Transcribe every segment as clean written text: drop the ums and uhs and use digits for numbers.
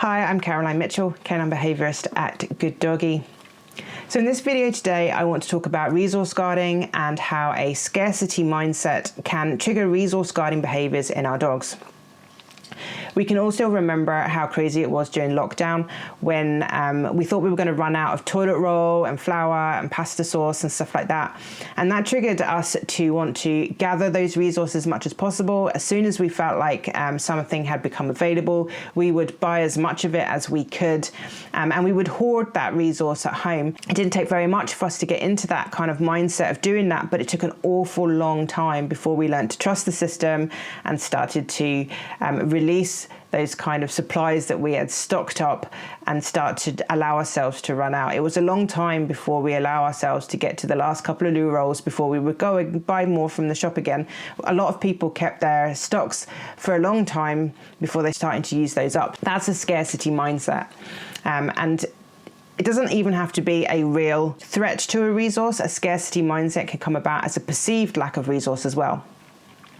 Hi, I'm Caroline Mitchell, Canine behaviourist at Good Doggy. So in this video today, I want to talk about resource guarding and how a scarcity mindset can trigger resource guarding behaviours in our dogs. We can also remember how crazy it was during lockdown when we thought we were going to run out of toilet roll and flour and pasta sauce and stuff like that. And that triggered us to want to gather those resources as much as possible. As soon as we felt like something had become available, we would buy as much of it as we could, and we would hoard that resource at home. It didn't take very much for us to get into that kind of mindset of doing that, but it took an awful long time before we learned to trust the system and started to release those kind of supplies that we had stocked up and start to allow ourselves to run out. It was a long time before we allow ourselves to get to the last couple of loo rolls before we would go and buy more from the shop again. A lot of people kept their stocks for a long time before they started to use those up. That's a scarcity mindset. And it doesn't even have to be a real threat to a resource. A scarcity mindset can come about as a perceived lack of resource as well.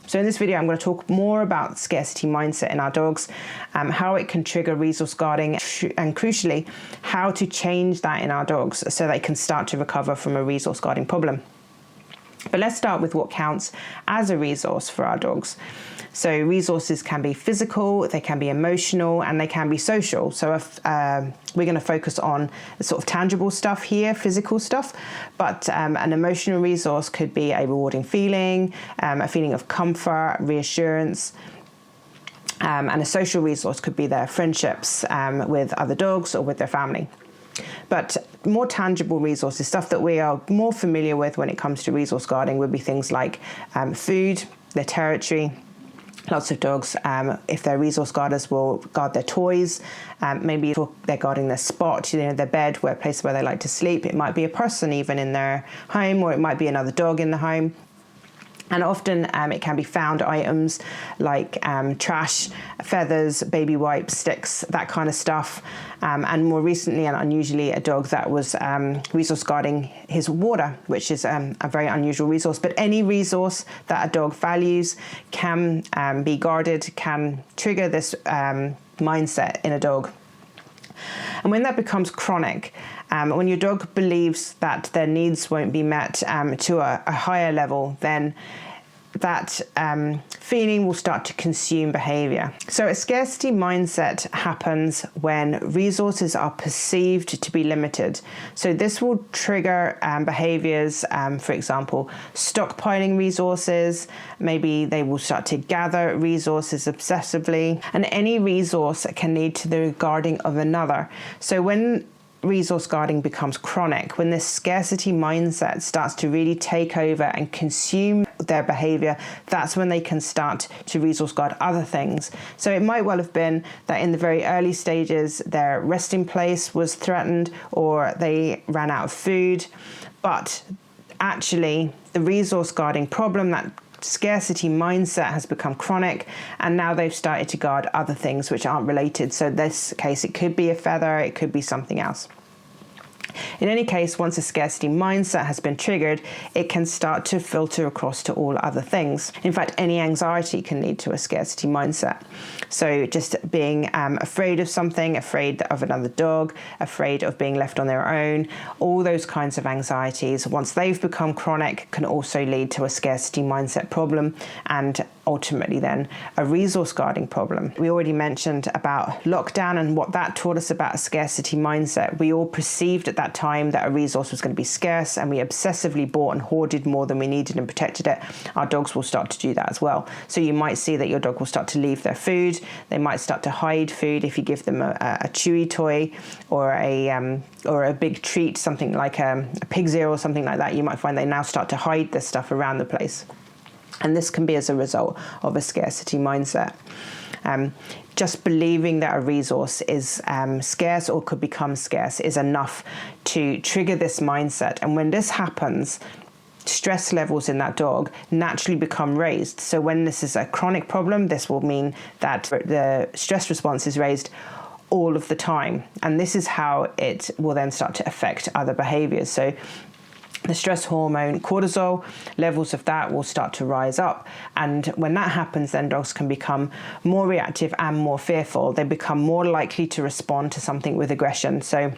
So in this video, I'm going to talk more about scarcity mindset in our dogs, how it can trigger resource guarding, and crucially, how to change that in our dogs so they can start to recover from a resource guarding problem. But let's start with what counts as a resource for our dogs. So resources can be physical, they can be emotional, and they can be social. So if, we're going to focus on the sort of tangible stuff here, physical stuff, but an emotional resource could be a rewarding feeling, a feeling of comfort, reassurance. And a social resource could be their friendships with other dogs or with their family. But more tangible resources, stuff that we are more familiar with when it comes to resource guarding, would be things like food, their territory. Lots of dogs, if they're resource guarders, will guard their toys. Maybe they're guarding their spot, their bed, a place where they like to sleep. It might be a person even in their home, or it might be another dog in the home. And often it can be found items like trash, feathers, baby wipes, sticks, that kind of stuff. And more recently and unusually, a dog that was resource guarding his water, which is a very unusual resource. But any resource that a dog values can be guarded, can trigger this mindset in a dog. And when that becomes chronic, when your dog believes that their needs won't be met to a higher level, then that feeling will start to consume behaviour. So a scarcity mindset happens when resources are perceived to be limited. So this will trigger behaviours, for example, stockpiling resources. Maybe they will start to gather resources obsessively, and any resource can lead to the guarding of another. So when resource guarding becomes chronic, when this scarcity mindset starts to really take over and consume their behavior, that's when they can start to resource guard other things. So it might well have been that in the very early stages their resting place was threatened, or they ran out of food, but actually the resource guarding problem, that scarcity mindset, has become chronic, and now they've started to guard other things which aren't related. So in this case, it could be a feather, it could be something else. In any case, once a scarcity mindset has been triggered, it can start to filter across to all other things. In fact, any anxiety can lead to a scarcity mindset. So just being afraid of something, afraid of another dog, afraid of being left on their own, all those kinds of anxieties, once they've become chronic, can also lead to a scarcity mindset problem, and ultimately then a resource guarding problem. We already mentioned about lockdown and what that taught us about a scarcity mindset. We all perceived at that time that a resource was going to be scarce, and we obsessively bought and hoarded more than we needed and protected it. Our dogs will start to do that as well. So you might see that your dog will start to leave their food. They might start to hide food if you give them a chewy toy or a big treat, something like a pig's ear or something like that. You might find they now start to hide this stuff around the place. And this can be as a result of a scarcity mindset. Just believing that a resource is scarce or could become scarce is enough to trigger this mindset. And when this happens, stress levels in that dog naturally become raised. So when this is a chronic problem, this will mean that the stress response is raised all of the time. And this is how it will then start to affect other behaviours. So the stress hormone cortisol, levels of that will start to rise up. And when that happens, then dogs can become more reactive and more fearful. They become more likely to respond to something with aggression. So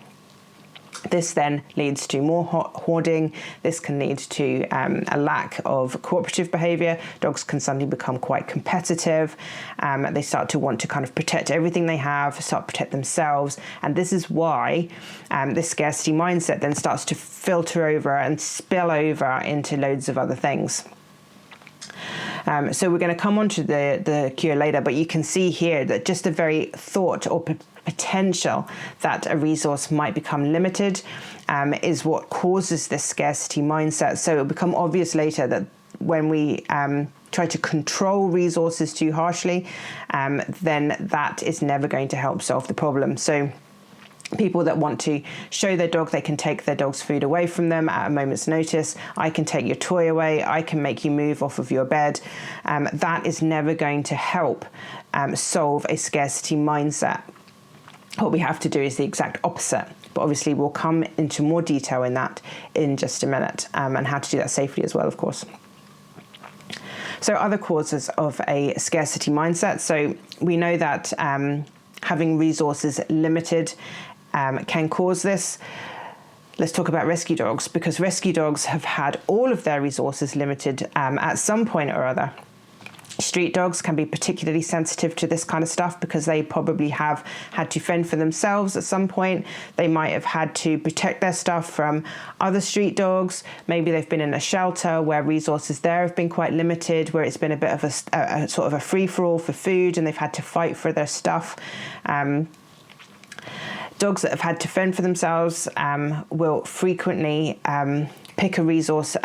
this then leads to more hoarding. This can lead to a lack of cooperative behaviour. Dogs can suddenly become quite competitive. They start to want to kind of protect everything they have, start to protect themselves. And this is why this scarcity mindset then starts to filter over and spill over into loads of other things. So we're going to come on to the cure later, but you can see here that just the very thought or potential that a resource might become limited is what causes this scarcity mindset. So it'll become obvious later that when we try to control resources too harshly, then that is never going to help solve the problem. So people that want to show their dog they can take their dog's food away from them at a moment's notice, I can take your toy away, I can make you move off of your bed, that is never going to help solve a scarcity mindset. What we have to do is the exact opposite, but obviously we'll come into more detail in that in just a minute, and how to do that safely as well, of course. So other causes of a scarcity mindset. So we know that having resources limited can cause this. Let's talk about rescue dogs, because rescue dogs have had all of their resources limited at some point or other. Street dogs can be particularly sensitive to this kind of stuff because they probably have had to fend for themselves at some point. They might have had to protect their stuff from other street dogs. Maybe they've been in a shelter where resources there have been quite limited, where it's been a bit of a sort of a free-for-all for food, and they've had to fight for their stuff. Dogs that have had to fend for themselves will frequently pick a resource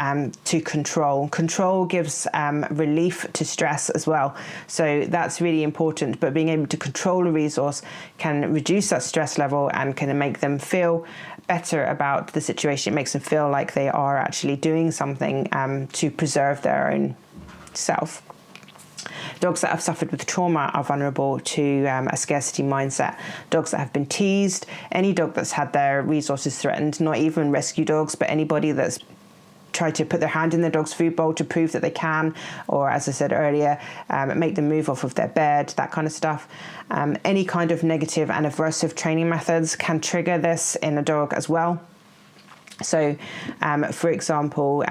to control. Control gives relief to stress as well. So that's really important. But being able to control a resource can reduce that stress level and can make them feel better about the situation. It makes them feel like they are actually doing something to preserve their own self. Dogs that have suffered with trauma are vulnerable to a scarcity mindset. Dogs that have been teased, any dog that's had their resources threatened, not even rescue dogs, but anybody that's tried to put their hand in their dog's food bowl to prove that they can, or as I said earlier, make them move off of their bed, that kind of stuff. Any kind of negative and aversive training methods can trigger this in a dog as well. So, for example,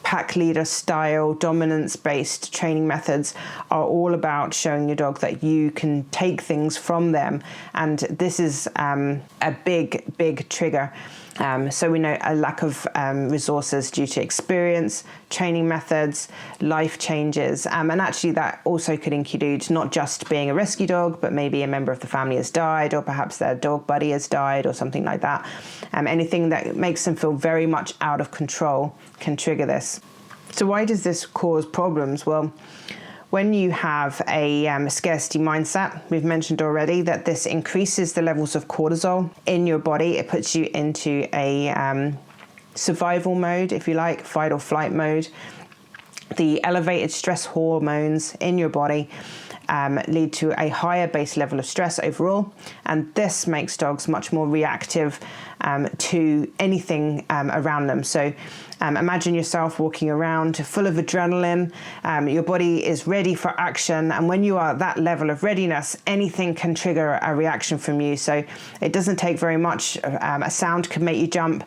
pack leader style, dominance-based training methods are all about showing your dog that you can take things from them. And this is a big trigger. So we know a lack of resources due to experience, training methods, life changes. And actually that also could include not just being a rescue dog, but maybe a member of the family has died, or perhaps their dog buddy has died, or something like that. Anything that makes them feel very much out of control can trigger this. So why does this cause problems? Well, when you have a scarcity mindset, we've mentioned already that this increases the levels of cortisol in your body. It puts you into a survival mode, if you like, fight or flight mode. The elevated stress hormones in your body lead to a higher base level of stress overall, and this makes dogs much more reactive to anything around them. So imagine yourself walking around full of adrenaline, your body is ready for action, and when you are at that level of readiness, anything can trigger a reaction from you. So it doesn't take very much. A sound can make you jump.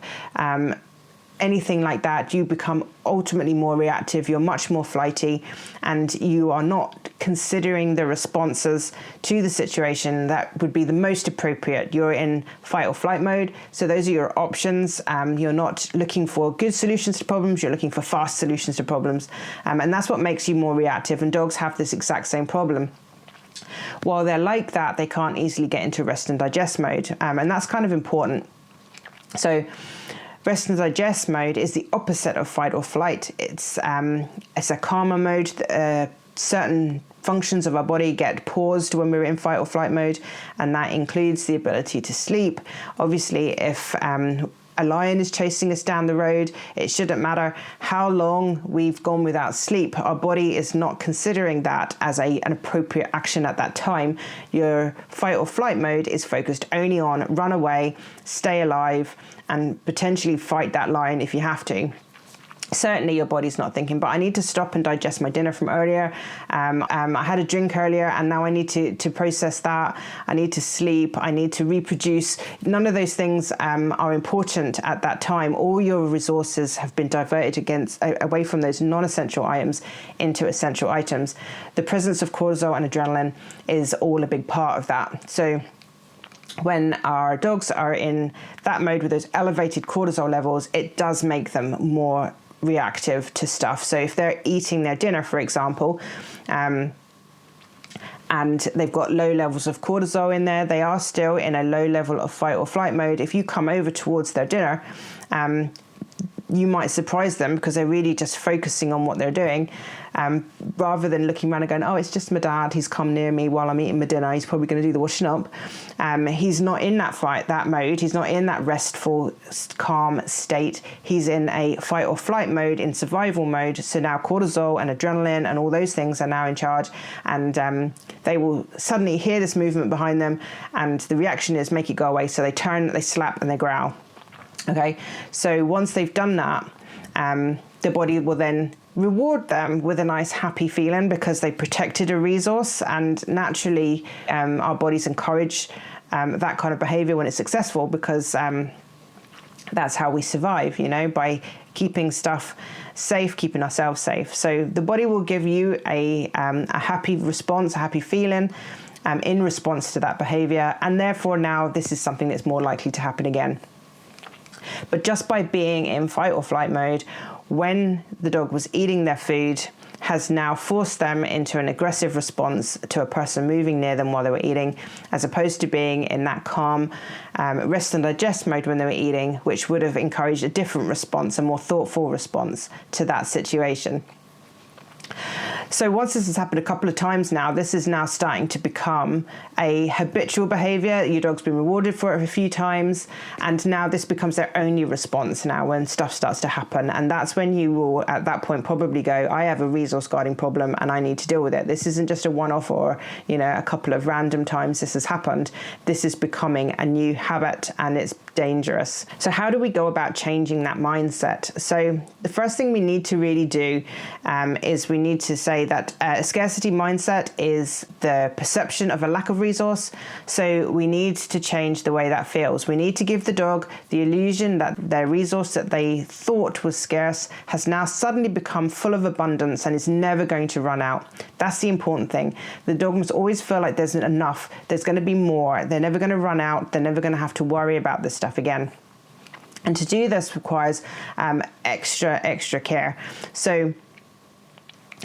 Anything like that, you become ultimately more reactive, you're much more flighty, and you are not considering the responses to the situation that would be the most appropriate. You're in fight or flight mode, so those are your options. You're not looking for good solutions to problems, you're looking for fast solutions to problems, and that's what makes you more reactive, and dogs have this exact same problem. While they're like that, they can't easily get into rest and digest mode, and that's kind of important. So rest and digest mode is the opposite of fight or flight. It's a calmer mode. Certain functions of our body get paused when we're in fight or flight mode, and that includes the ability to sleep. Obviously, if a lion is chasing us down the road, it shouldn't matter how long we've gone without sleep. Our body is not considering that as an appropriate action at that time. Your fight or flight mode is focused only on run away, stay alive, and potentially fight that lion if you have to. Certainly your body's not thinking, but I need to stop and digest my dinner from earlier. I had a drink earlier and now I need to process that. I need to sleep. I need to reproduce. None of those things are important at that time. All your resources have been diverted away from those non-essential items into essential items. The presence of cortisol and adrenaline is all a big part of that. So when our dogs are in that mode with those elevated cortisol levels, it does make them more reactive to stuff. So if they're eating their dinner, for example, and they've got low levels of cortisol in there, they are still in a low level of fight or flight mode. If you come over towards their dinner, you might surprise them because they're really just focusing on what they're doing, rather than looking around and going, oh, it's just my dad, he's come near me while I'm eating my dinner, he's probably going to do the washing up. He's not in that mode, he's not in that restful, calm state, he's in a fight or flight mode, in survival mode. So now cortisol and adrenaline and all those things are now in charge, and they will suddenly hear this movement behind them, and the reaction is make it go away. So they turn, they slap, and they growl. Okay, so once they've done that, the body will then reward them with a nice happy feeling because they protected a resource, and naturally our bodies encourage that kind of behavior when it's successful, because that's how we survive, by keeping stuff safe, keeping ourselves safe. So the body will give you a happy response, a happy feeling in response to that behavior, and therefore now this is something that's more likely to happen again. But just by being in fight or flight mode when the dog was eating their food has now forced them into an aggressive response to a person moving near them while they were eating, as opposed to being in that calm rest and digest mode when they were eating, which would have encouraged a different response, a more thoughtful response to that situation. So once this has happened a couple of times now, this is now starting to become a habitual behavior. Your dog's been rewarded for it a few times, and now this becomes their only response now when stuff starts to happen. And that's when you will, at that point, probably go, I have a resource guarding problem and I need to deal with it. This isn't just a one-off or, a couple of random times this has happened. This is becoming a new habit and it's dangerous. So how do we go about changing that mindset? So the first thing we need to really do is we need to say that a scarcity mindset is the perception of a lack of resource. So we need to change the way that feels. We need to give the dog the illusion that their resource that they thought was scarce has now suddenly become full of abundance and is never going to run out. That's the important thing. The dog must always feel like there's enough, there's going to be more, they're never going to run out, they're never going to have to worry about this stuff again. And to do this requires extra care. So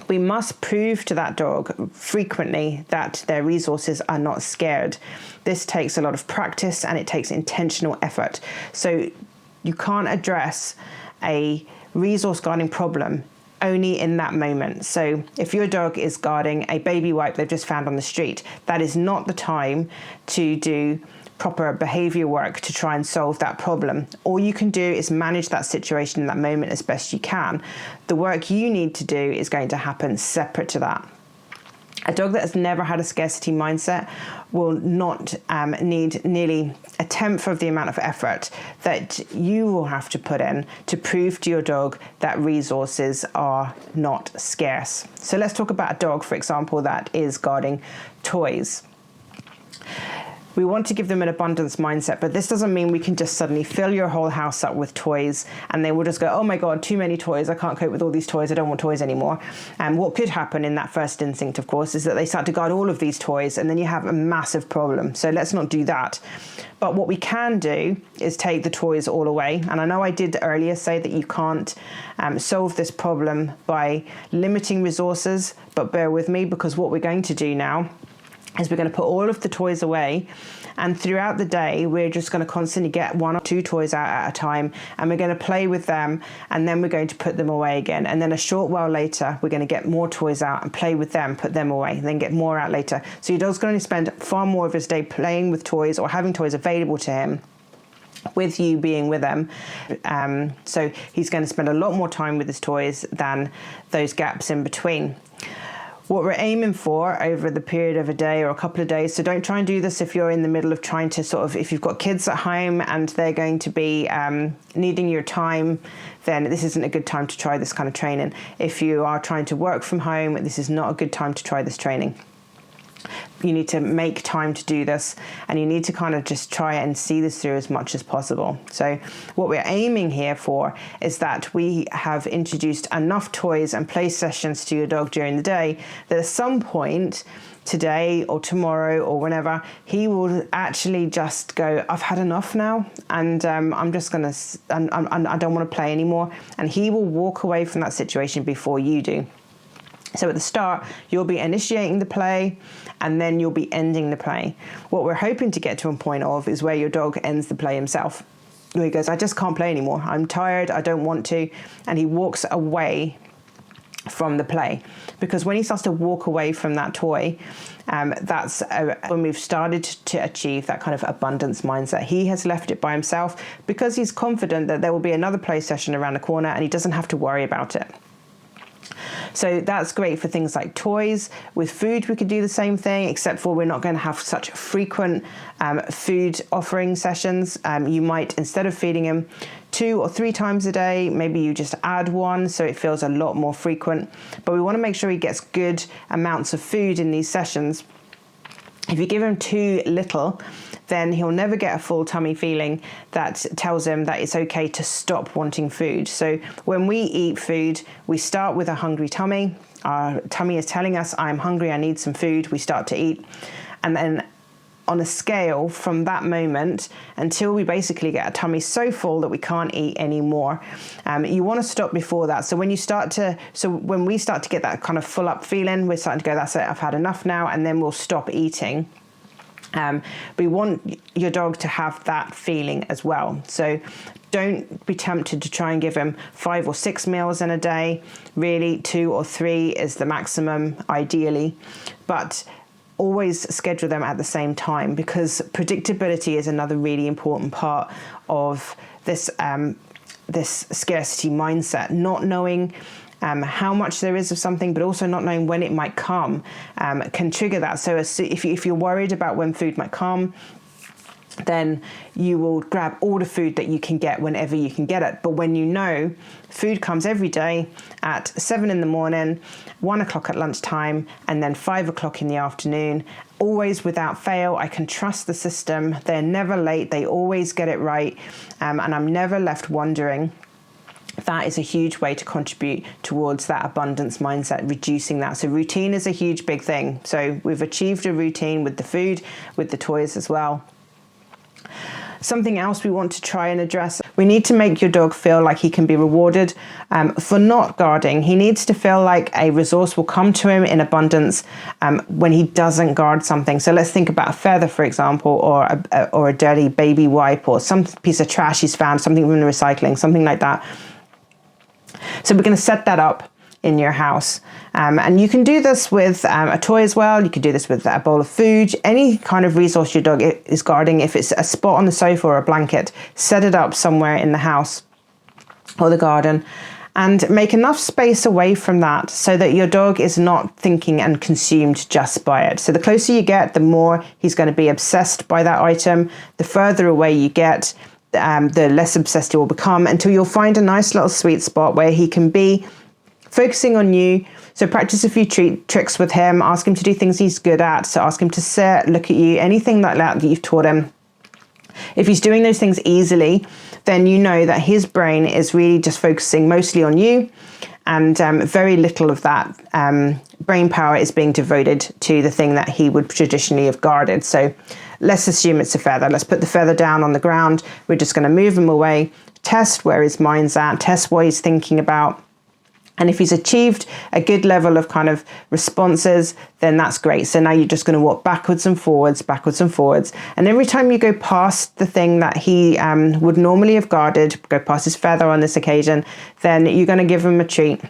we must prove to that dog frequently that their resources are not scared. This takes a lot of practice and it takes intentional effort. So you can't address a resource guarding problem only in that moment. So if your dog is guarding a baby wipe they've just found on the street, that is not the time to do proper behavior work to try and solve that problem. All you can do is manage that situation in that moment as best you can. The work you need to do is going to happen separate to that. A dog that has never had a scarcity mindset will not need nearly a tenth of the amount of effort that you will have to put in to prove to your dog that resources are not scarce. So let's talk about a dog, for example, that is guarding toys. We want to give them an abundance mindset, but this doesn't mean we can just suddenly fill your whole house up with toys and they will just go, oh my God, too many toys. I can't cope with all these toys. I don't want toys anymore. And what could happen in that first instinct, of course, is that they start to guard all of these toys and then you have a massive problem. So let's not do that. But what we can do is take the toys all away. And I know I did earlier say that you can't solve this problem by limiting resources, but bear with me, because what we're going to do now is we're going to put all of the toys away, and throughout the day we're just going to constantly get 1 or 2 toys out at a time, and we're going to play with them, and then we're going to put them away again, and then a short while later we're going to get more toys out and play with them, put them away, and then get more out later. So your dog's going to spend far more of his day playing with toys or having toys available to him with you being with them. So he's going to spend a lot more time with his toys than those gaps in between. What we're aiming for over the period of a day or a couple of days, so don't try and do this if you're in the middle of trying to sort of, if you've got kids at home and they're going to be needing your time, then this isn't a good time to try this kind of training. If you are trying to work from home, this is not a good time to try this training. You need to make time to do this, and you need to kind of just try and see this through as much as possible. So what we're aiming here for is that we have introduced enough toys and play sessions to your dog during the day that at some point today or tomorrow or whenever, he will actually just go, I've had enough now, and I'm just gonna, I don't want to play anymore, and he will walk away from that situation before you do. So at the start, you'll be initiating the play, and then you'll be ending the play. What we're hoping to get to a point of is where your dog ends the play himself. Where he goes, I just can't play anymore. I'm tired, I don't want to. And he walks away from the play. Because when he starts to walk away from that toy, that's when we've started to achieve that kind of abundance mindset. He has left it by himself because he's confident that there will be another play session around the corner and he doesn't have to worry about it. So that's great for things like toys. With food, we could do the same thing, except for we're not going to have such frequent food offering sessions. You might, instead of feeding him 2 or 3 times a day, maybe you just add one so it feels a lot more frequent. But we want to make sure he gets good amounts of food in these sessions. If you give him too little, then he'll never get a full tummy feeling that tells him that it's okay to stop wanting food. So when we eat food, we start with a hungry tummy. Our tummy is telling us, I'm hungry, I need some food. We start to eat. And then on a scale from that moment until we basically get a tummy so full that we can't eat anymore. You want to stop before that. So when we start to get that kind of full up feeling, we're starting to go, that's it, I've had enough now, and then we'll stop eating. We want your dog to have that feeling as well. So don't be tempted to try and give him 5 or 6 meals in a day. Really, 2 or 3 is the maximum, ideally. But always schedule them at the same time, because predictability is another really important part of this scarcity mindset. Not knowing how much there is of something, but also not knowing when it might come, can trigger that. So if you're worried about when food might come, then you will grab all the food that you can get whenever you can get it. But when you know food comes every day at 7 in the morning, 1 o'clock at lunchtime, and then 5 o'clock in the afternoon, always without fail, I can trust the system. They're never late. They always get it right. And I'm never left wondering. That is a huge way to contribute towards that abundance mindset, reducing that. So routine is a huge, big thing. So we've achieved a routine with the food, with the toys as well. Something else we want to try and address, we need to make your dog feel like he can be rewarded for not guarding. He needs to feel like a resource will come to him in abundance when he doesn't guard something. So let's think about a feather, for example, or a dirty baby wipe, or some piece of trash he's found, something from the recycling, something like that. So we're going to set that up in your house. And you can do this with a toy as well. You can do this with a bowl of food, any kind of resource your dog is guarding. If it's a spot on the sofa or a blanket, set it up somewhere in the house or the garden, and make enough space away from that so that your dog is not thinking and consumed just by it. So the closer you get, the more he's going to be obsessed by that item. The further away you get, the less obsessed he will become, until you'll find a nice little sweet spot where he can be focusing on you. So practice a few tricks with him. Ask him to do things he's good at. So ask him to sit, look at you, anything like that you've taught him. If he's doing those things easily, then you know that his brain is really just focusing mostly on you, and very little of that brain power is being devoted to the thing that he would traditionally have guarded. So let's assume it's a feather. Let's put the feather down on the ground. We're just going to move him away, test where his mind's at, test what he's thinking about. And if he's achieved a good level of kind of responses, then that's great. So now you're just going to walk backwards and forwards. And every time you go past the thing that he would normally have guarded, go past his feather on this occasion, then you're going to give him a treat.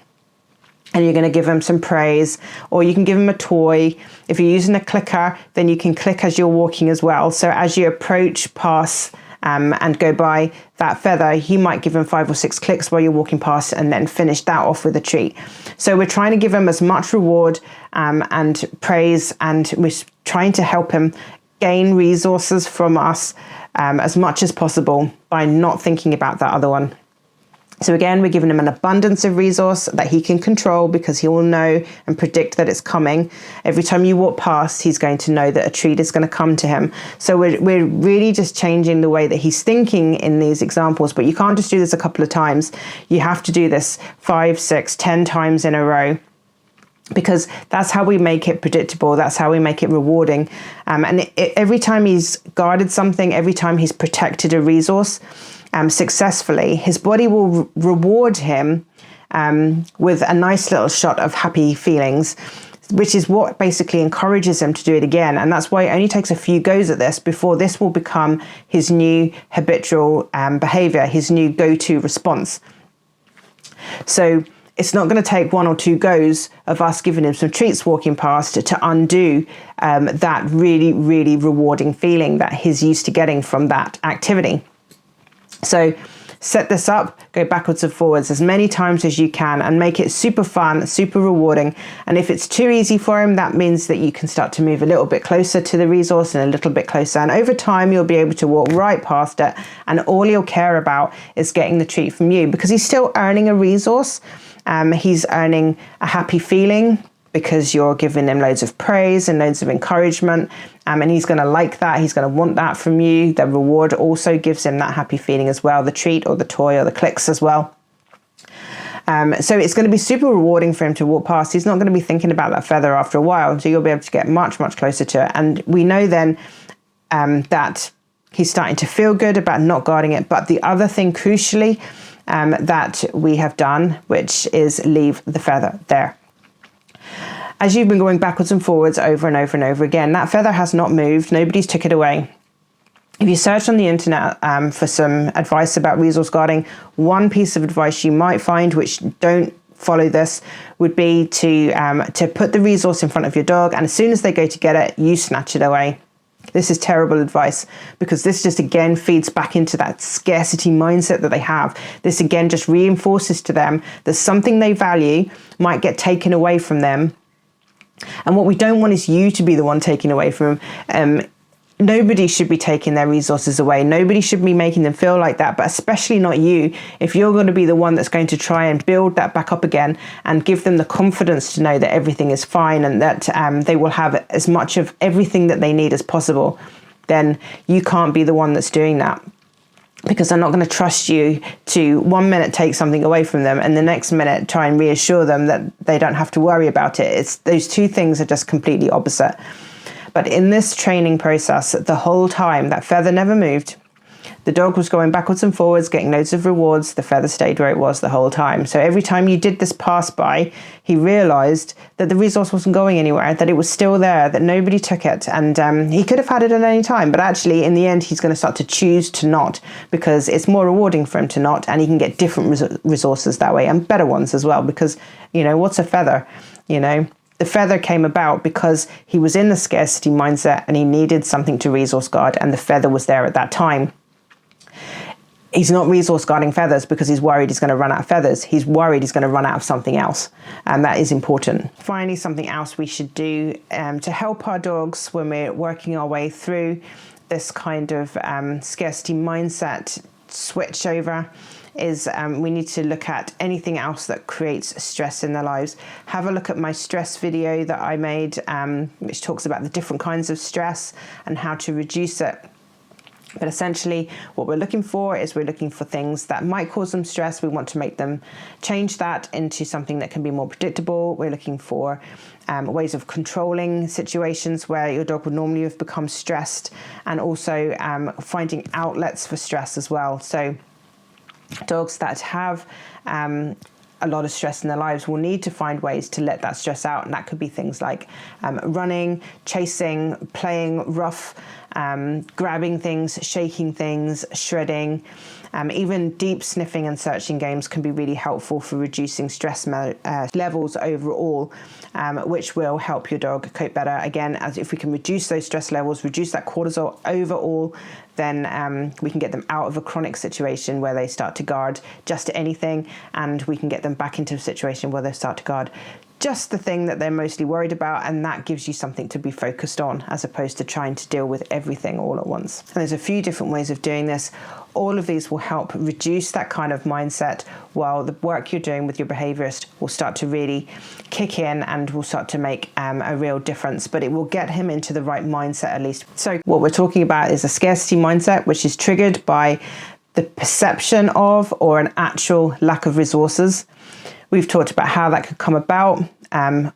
And you're going to give him some praise, or you can give him a toy. If you're using a clicker, then you can click as you're walking as well. So as you approach past and go by that feather, you might give him 5 or 6 clicks while you're walking past and then finish that off with a treat. So we're trying to give him as much reward and praise, and we're trying to help him gain resources from us as much as possible by not thinking about that other one. So again, we're giving him an abundance of resource that he can control, because he will know and predict that it's coming. Every time you walk past, he's going to know that a treat is going to come to him. So we're really just changing the way that he's thinking in these examples, but you can't just do this a couple of times. You have to do this 5, 6, 10 times in a row, because that's how we make it predictable. That's how we make it rewarding. And every time he's guarded something, every time he's protected a resource successfully, his body will reward him with a nice little shot of happy feelings, which is what basically encourages him to do it again. And that's why it only takes a few goes at this before this will become his new habitual behavior, his new go-to response. So it's not going to take 1 or 2 goes of us giving him some treats walking past to undo that really, really rewarding feeling that he's used to getting from that activity. So set this up, go backwards and forwards as many times as you can, and make it super fun, super rewarding. And if it's too easy for him, that means that you can start to move a little bit closer to the resource and a little bit closer. And over time, you'll be able to walk right past it, and all he'll care about is getting the treat from you, because he's still earning a resource. He's earning a happy feeling because you're giving him loads of praise and loads of encouragement. And he's going to like that. He's going to want that from you. The reward also gives him that happy feeling as well, the treat or the toy or the clicks as well. So it's going to be super rewarding for him to walk past. He's not going to be thinking about that feather after a while. So you'll be able to get much, much closer to it. And we know then that he's starting to feel good about not guarding it. But the other thing, crucially, that we have done, which is leave the feather there. As you've been going backwards and forwards over and over and over again, that feather has not moved. Nobody's took it away. If you search on the internet for some advice about resource guarding, one piece of advice you might find, which don't follow this, would be to put the resource in front of your dog, and as soon as they go to get it, you snatch it away. This is terrible advice, because this just again feeds back into that scarcity mindset that they have. This again just reinforces to them that something they value might get taken away from them. And what we don't want is you to be the one taking away from them. Nobody should be taking their resources away. Nobody should be making them feel like that, but especially not you. If you're going to be the one that's going to try and build that back up again and give them the confidence to know that everything is fine and that they will have as much of everything that they need as possible, then you can't be the one that's doing that. Because I'm not going to trust you to 1 minute take something away from them and the next minute try and reassure them that they don't have to worry about it. It's those two things are just completely opposite. But in this training process, the whole time, that feather never moved. The dog was going backwards and forwards, getting loads of rewards. The feather stayed where it was the whole time. So every time you did this pass by, he realized that the resource wasn't going anywhere, that it was still there, that nobody took it. And he could have had it at any time. But actually, in the end, he's going to start to choose to not, because it's more rewarding for him to not. And he can get different resources that way, and better ones as well. Because, what's a feather? The feather came about because he was in the scarcity mindset and he needed something to resource guard, and the feather was there at that time. He's not resource guarding feathers because he's worried he's going to run out of feathers. He's worried he's going to run out of something else. And that is important. Finally, something else we should do to help our dogs when we're working our way through this kind of scarcity mindset switch over is we need to look at anything else that creates stress in their lives. Have a look at my stress video that I made, which talks about the different kinds of stress and how to reduce it. But essentially, what we're looking for is we're looking for things that might cause them stress. We want to make them change that into something that can be more predictable. We're looking for ways of controlling situations where your dog would normally have become stressed, and also finding outlets for stress as well. So dogs that have a lot of stress in their lives will need to find ways to let that stress out, and that could be things like running, chasing, playing rough, grabbing things, shaking things, shredding. Even deep sniffing and searching games can be really helpful for reducing stress levels overall, which will help your dog cope better. Again, as if we can reduce those stress levels, reduce that cortisol overall, then we can get them out of a chronic situation where they start to guard just anything, and we can get them back into a situation where they start to guard just the thing that they're mostly worried about, and that gives you something to be focused on as opposed to trying to deal with everything all at once. And there's a few different ways of doing this. All of these will help reduce that kind of mindset, while the work you're doing with your behaviourist will start to really kick in and will start to make a real difference, but it will get him into the right mindset at least. So what we're talking about is a scarcity mindset, which is triggered by the perception of or an actual lack of resources. We've talked about how that could come about.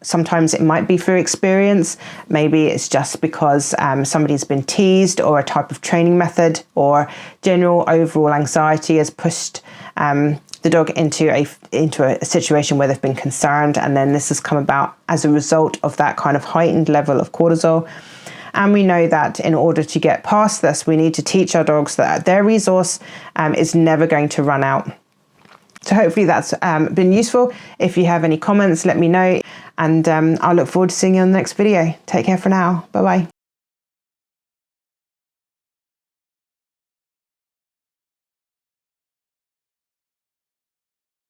Sometimes it might be through experience. Maybe it's just because somebody's been teased, or a type of training method, or general overall anxiety has pushed the dog into a situation where they've been concerned, and then this has come about as a result of that kind of heightened level of cortisol. And we know that in order to get past this, we need to teach our dogs that their resource is never going to run out. So hopefully that's been useful. If you have any comments, let me know. And I'll look forward to seeing you on the next video. Take care for now. Bye-bye.